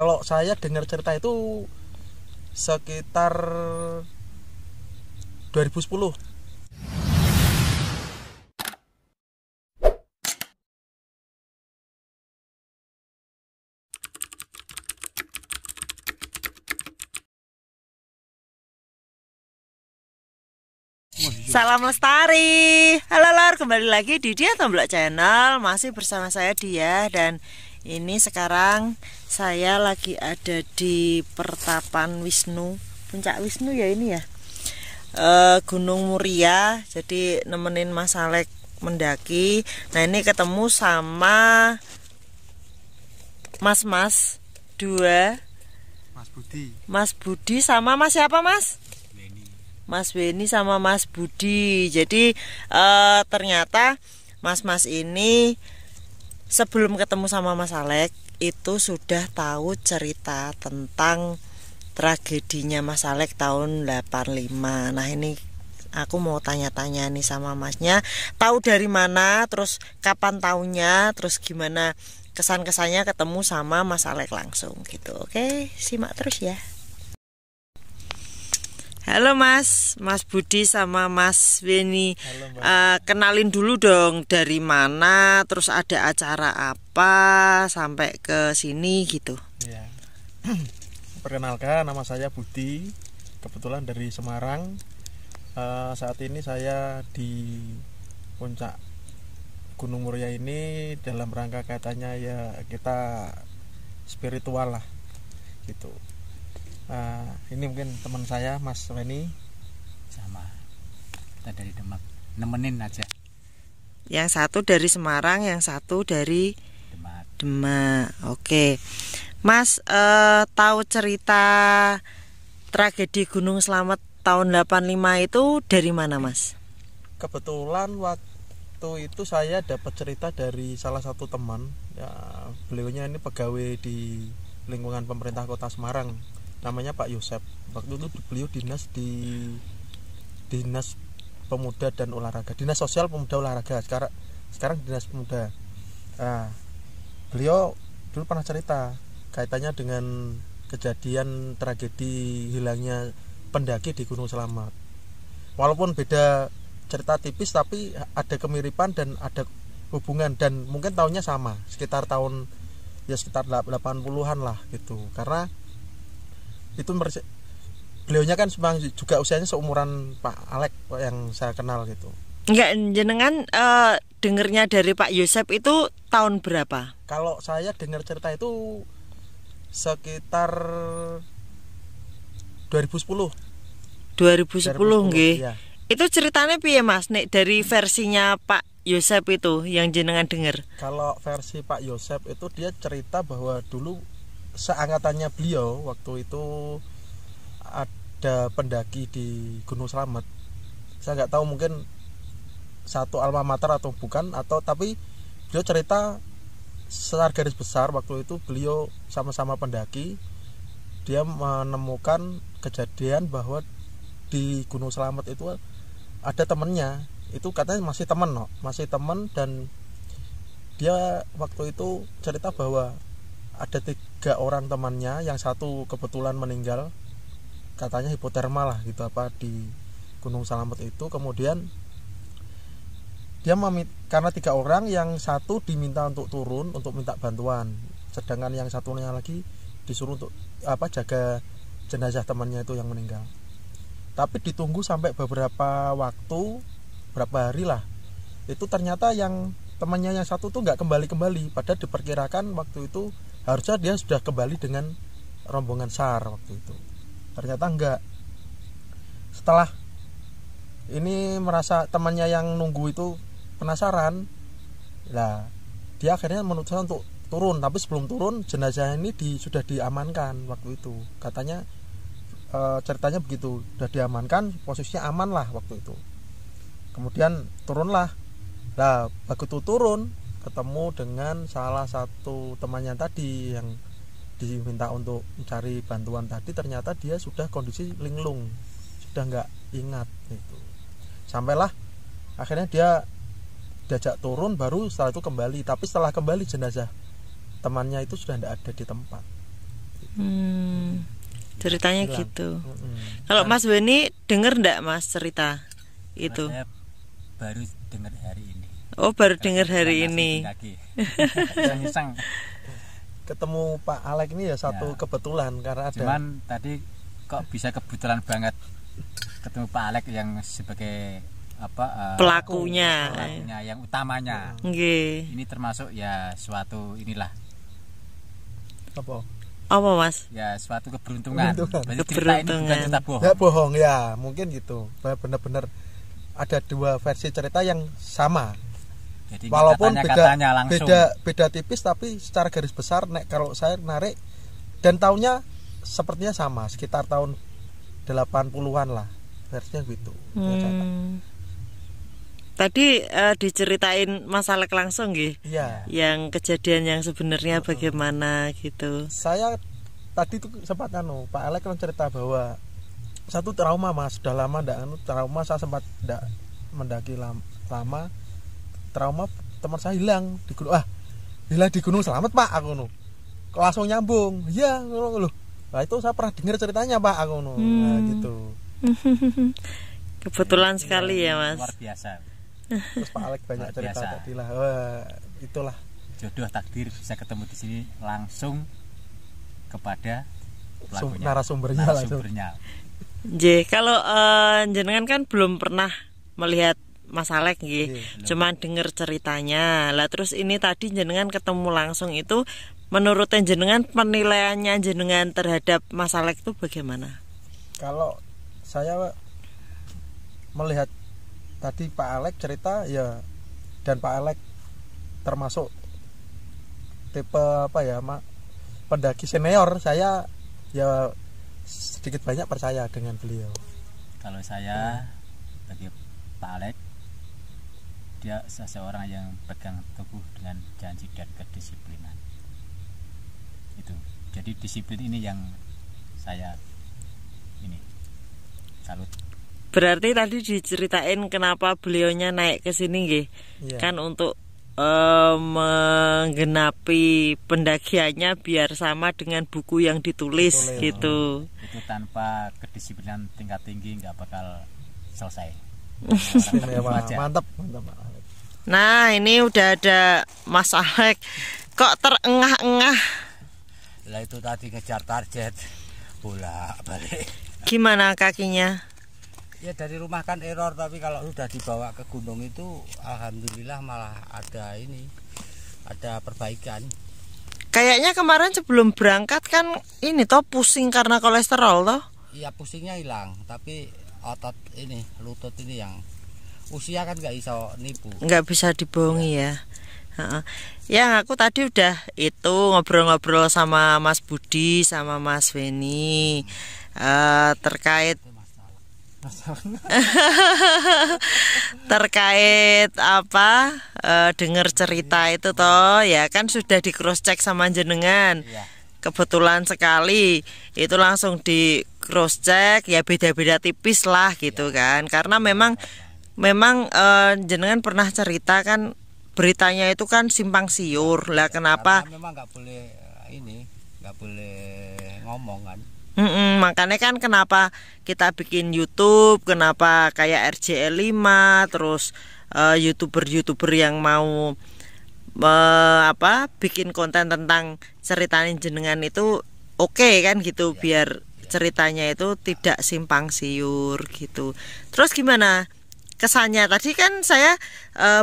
Kalau saya dengar cerita itu sekitar 2010. Salam lestari. Halo lor, kembali lagi di Dia Tomblok Channel. Masih bersama saya Dia. Dan ini sekarang saya lagi ada di Pertapan Wisnu, Puncak Wisnu ya ini ya, Gunung Muria. Jadi nemenin Mas Alek mendaki. Nah ini ketemu sama mas-mas dua, Mas Budi sama Mas siapa Mas? Mas Beni sama Mas Budi. Jadi ternyata mas-mas ini sebelum ketemu sama Mas Alek itu sudah tahu cerita tentang tragedinya Mas Alek tahun 85. Nah ini aku mau tanya-tanya nih sama masnya, tahu dari mana, terus kapan tahunya, terus gimana kesan-kesannya ketemu sama Mas Alek langsung gitu. Oke, simak terus ya. Halo Mas Budi sama Mas Beni. Kenalin dulu dong dari mana, terus ada acara apa sampai ke sini gitu. Ya. Perkenalkan, nama saya Budi, kebetulan dari Semarang. Saat ini saya di puncak Gunung Muria ini dalam rangka katanya ya kita spiritual lah gitu. Ini mungkin teman saya Mas Weni. Sama, kita dari Demak, nemenin aja. Yang satu dari Semarang, yang satu dari Demak. Oke Mas, tahu cerita tragedi Gunung Slamet tahun 85 itu dari mana Mas? Kebetulan waktu itu saya dapat cerita dari salah satu teman ya, beliaunya ini pegawai di lingkungan pemerintah kota Semarang, namanya Pak Yosep. Waktu itu beliau dinas di Dinas Pemuda dan Olahraga, Dinas Sosial Pemuda Olahraga, sekarang Dinas Pemuda. Beliau dulu pernah cerita kaitannya dengan kejadian tragedi hilangnya pendaki di Gunung Slamet. Walaupun beda cerita tipis tapi ada kemiripan dan ada hubungan, dan mungkin tahunnya sama, sekitar tahun ya sekitar 80-an lah gitu. Karena itu beliaunya kan juga usianya seumuran Pak Alek yang saya kenal gitu. Enggak, jenengan dengernya dari Pak Yosep itu tahun berapa? Kalau saya dengar cerita itu sekitar 2010 nggih. Ya. Itu ceritanya piye Mas? Nek dari versinya Pak Yosep itu yang jenengan dengar. Kalau versi Pak Yosep itu dia cerita bahwa dulu seangkatannya beliau waktu itu ada pendaki di Gunung Slamet. Saya nggak tahu mungkin satu alma mater atau bukan, atau tapi beliau cerita secara garis besar waktu itu beliau sama-sama pendaki. Dia menemukan kejadian bahwa di Gunung Slamet itu ada temennya, itu katanya masih teman, dan dia waktu itu cerita bahwa ada 3 orang temannya, yang satu kebetulan meninggal, katanya hipoterma lah gitu apa di Gunung Slamet itu. Kemudian dia karena 3 orang, yang satu diminta untuk turun untuk minta bantuan, sedangkan yang satunya lagi disuruh untuk jaga jenazah temannya itu yang meninggal. Tapi ditunggu sampai beberapa hari lah, itu ternyata yang temannya yang satu tuh nggak kembali, padahal diperkirakan waktu itu harusnya dia sudah kembali dengan rombongan SAR waktu itu. Ternyata enggak. Setelah ini merasa temannya yang nunggu itu penasaran, lah dia akhirnya memutuskan untuk turun. Tapi sebelum turun, jenazah ini sudah diamankan waktu itu. Katanya ceritanya begitu, sudah diamankan, posisinya aman lah waktu itu. Kemudian turunlah. Nah begitu turun, ketemu dengan salah satu temannya tadi yang diminta untuk mencari bantuan tadi. Ternyata dia sudah kondisi linglung, sudah nggak ingat gitu. Sampailah akhirnya dia diajak turun, baru setelah itu kembali. Tapi setelah kembali jenazah temannya itu sudah tidak ada di tempat Ceritanya Hilang. gitu. Kalau Mas Weni denger ndak Mas cerita itu? Saya baru dengar hari ini. Oh, baru dengar hari ini. Iseng-iseng. Ketemu Pak Alek ini ya satu kebetulan karena ada. Cuman tadi kok bisa kebetulan banget ketemu Pak Alek yang sebagai pelakunya yang utamanya. Nggih. Ini termasuk ya suatu inilah. Apa Mas? Ya suatu keberuntungan. Berarti Keberuntungan. cerita ini bukan cerita bohong. Ya bohong ya, mungkin gitu. Benar-benar ada dua versi cerita yang sama. Jadi Walaupun beda tipis, tapi secara garis besar kalau saya narik dan tahunnya sepertinya sama, sekitar tahun 80-an lah versinya gitu. Tadi diceritain Mas Alek langsung nggih? Iya. Yang kejadian yang sebenarnya bagaimana gitu. Saya tadi tuh sempat Pak Alek kan cerita bahwa satu trauma Mas, sudah lama trauma, saya sempat ndak mendaki lama. Trauma teman saya hilang di gunung. Hilang di Gunung Slamet Pak aku nu. Langsung nyambung. Iya loh. Nah itu saya pernah dengar ceritanya Pak aku nu. Nah gitu. Kebetulan sekali ya Mas. Luar biasa. Terus Pak Alek banyak cerita tadi lah. Itulah jodoh takdir bisa ketemu di sini langsung kepada pelakunya. Narasumbernya. Kalau jenengan kan belum pernah melihat Mas Alek nggih, cuman denger ceritanya. Lah terus ini tadi jenengan ketemu langsung itu, menurut jenengan penilaiannya jenengan terhadap Mas Alek itu bagaimana? Kalau saya melihat tadi Pak Alek cerita ya, dan Pak Alek termasuk tipe pendaki senior, saya ya sedikit banyak percaya dengan beliau. Kalau saya bagi Pak Alek, dia seseorang yang pegang teguh dengan janji dan kedisiplinan. Itu. Jadi disiplin ini yang saya salut. Berarti tadi diceritain kenapa beliaunya naik ke sini nggih? Kan untuk menggenapi pendakiannya biar sama dengan buku yang ditulis gitu. Itu tanpa kedisiplinan tingkat tinggi nggak bakal selesai. Mantap. Nah ini udah ada Mas Alek, kok terengah-engah? Lah itu tadi ngejar target bolak balik. Gimana kakinya? Ya dari rumah kan error, tapi kalau sudah dibawa ke gunung itu alhamdulillah malah ada perbaikan. Kayaknya kemarin sebelum berangkat kan ini toh pusing karena kolesterol toh? Iya pusingnya hilang, tapi otot ini lutut ini yang usia kan nggak bisa nipu, nggak bisa dibohongi ya. Yang aku tadi udah itu ngobrol-ngobrol sama Mas Budi sama Mas Weni terkait dengar cerita itu toh ya kan sudah di cross check sama jenengan. Kebetulan sekali itu langsung di cross check ya, beda-beda tipis lah gitu kan, karena memang jenengan pernah cerita kan beritanya itu kan simpang siur lah. Kenapa? Karena memang nggak boleh ngomong kan. Makanya kan kenapa kita bikin YouTube, kenapa kayak RJL5 terus YouTuber yang mau bikin konten tentang ceritain jenengan itu oke kan gitu, biar ceritanya itu tidak simpang siur gitu. Terus gimana kesannya? Tadi kan saya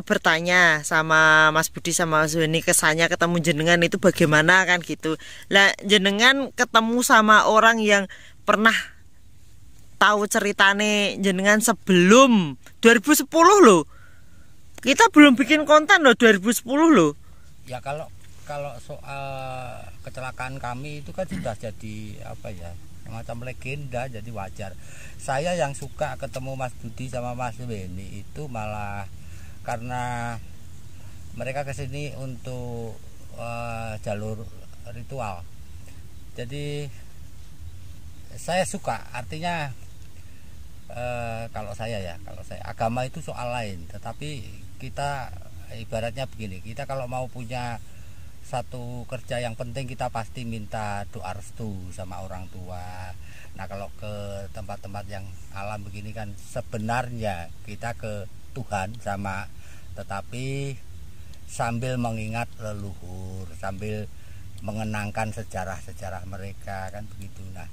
bertanya sama Mas Budi sama Mas Weni, kesannya ketemu jenengan itu bagaimana kan gitu. Lah jenengan ketemu sama orang yang pernah tahu ceritane jenengan sebelum 2010 loh. Kita belum bikin konten loh 2010 loh. Ya kalau soal kecelakaan kami itu kan sudah jadi macam legenda, jadi wajar. Saya yang suka ketemu Mas Budi sama Mas Weni itu malah karena mereka kesini untuk jalur ritual. Jadi saya suka, artinya kalau saya agama itu soal lain, tetapi kita ibaratnya begini, kita kalau mau punya satu kerja yang penting kita pasti minta doa restu sama orang tua. Nah kalau ke tempat-tempat yang alam begini kan sebenarnya kita ke Tuhan sama, tetapi sambil mengingat leluhur, sambil mengenangkan sejarah-sejarah mereka kan begitu. Nah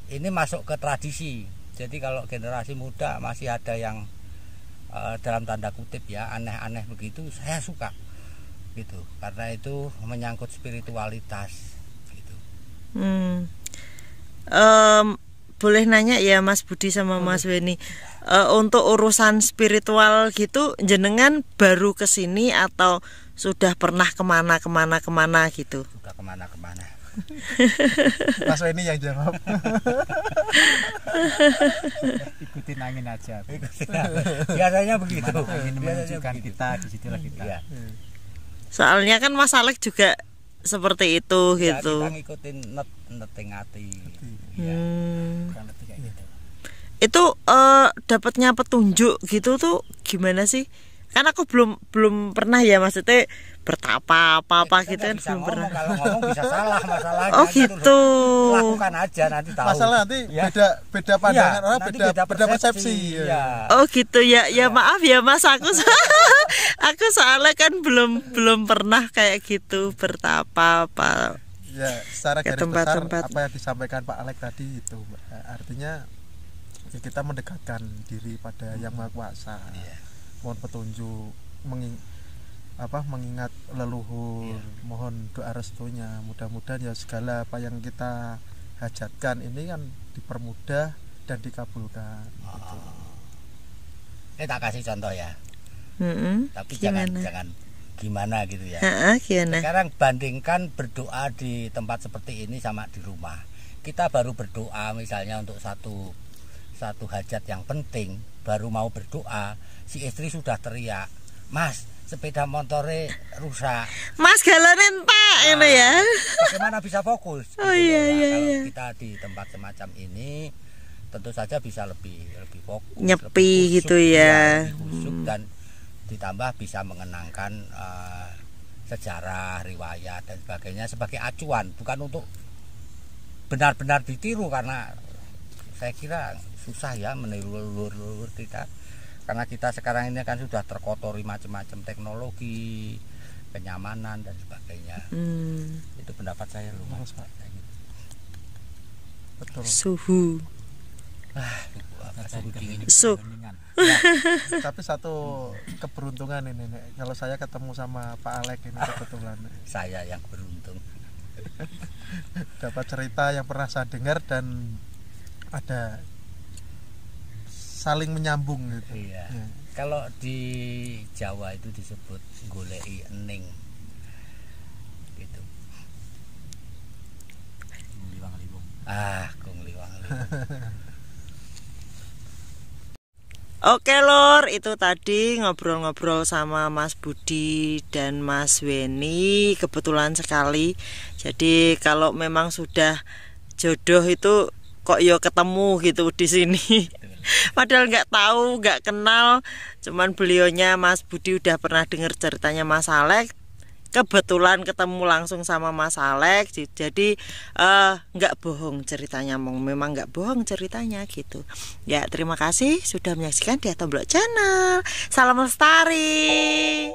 ini masuk ke tradisi. Jadi kalau generasi muda masih ada yang dalam tanda kutip ya aneh-aneh begitu, saya suka gitu, karena itu menyangkut spiritualitas gitu. Boleh nanya ya Mas Budi sama Mas Weni, untuk urusan spiritual gitu jenengan baru kesini atau sudah pernah kemana gitu? Sudah kemana-kemana. Mas Weni yang jawab. Ikutin angin aja. Biasanya begitu. Gimana angin menunjukkan kita, disitulah kita. Ya. Soalnya kan Mas Alek juga seperti itu Ya, gitu. kita ngikutin neteng hati. Kurang lebih kayak gitu. Itu dapatnya petunjuk gitu tuh gimana sih? Kan aku belum pernah ya, maksudnya bertapa apa gitu kan belum pernah. Kalau ngomong bisa salah masalahnya. Oh gitu. Lakukan aja nanti tahu. Masalah nanti Ya. beda pandangan Iya, orang, nanti beda persepsi. Ya. Oh gitu ya. Ya maaf ya Mas, aku aku soalnya kan belum pernah kayak gitu bertapa apa. Ya, secara Ke garis besar tempat-tempat. apa yang disampaikan Pak Alek tadi itu artinya ya kita mendekatkan diri pada Yang Maha Kuasa. Mohon petunjuk, mengingat leluhur, mohon doa restunya. Mudah-mudahan ya segala apa yang kita hajatkan ini kan dipermudah dan dikabulkan. Gitu. Tak kasih contoh ya. Tapi Gimana? jangan gimana gitu ya. Gimana? Sekarang bandingkan berdoa di tempat seperti ini sama di rumah. Kita baru berdoa misalnya untuk satu hajat yang penting, baru mau berdoa, si istri sudah teriak, "Mas, sepeda motornya rusak." Mas galanin Pak ini ya. Bagaimana bisa fokus? Oh Gitu iya, loh. Nah, iya, kalau iya. kita di tempat semacam ini tentu saja bisa lebih fokus, Nyepi lebih khusyuk, gitu ya. lebih khusyuk, dan ditambah bisa mengenangkan sejarah, riwayat dan sebagainya sebagai acuan, bukan untuk benar-benar ditiru, karena saya kira susah ya meniru leluhur kita, karena kita sekarang ini kan sudah terkotori macam-macam teknologi, kenyamanan dan sebagainya. Itu pendapat saya loh Mas. Betul. Suhu. Suhu dingin. Ya, tapi satu keberuntungan ini Nek. Kalau saya ketemu sama Pak Alek ini kebetulan Saya yang beruntung. dapat cerita yang pernah saya dengar dan ada saling menyambung gitu. Iya. Ya. Kalau di Jawa itu disebut goleki ening. Gitu. Liwang-liwung. Kung liwang-liwung. Oke Lur, itu tadi ngobrol-ngobrol sama Mas Budi dan Mas Weni, kebetulan sekali. Jadi kalau memang sudah jodoh itu kok yo ketemu gitu di sini. Padahal nggak tahu, nggak kenal, cuman beliaunya Mas Budi udah pernah dengar ceritanya Mas Alek. Kebetulan ketemu langsung sama Mas Alek, jadi nggak bohong ceritanya, memang nggak bohong ceritanya gitu. Ya terima kasih sudah menyaksikan di Tomblok Channel. Salam lestari.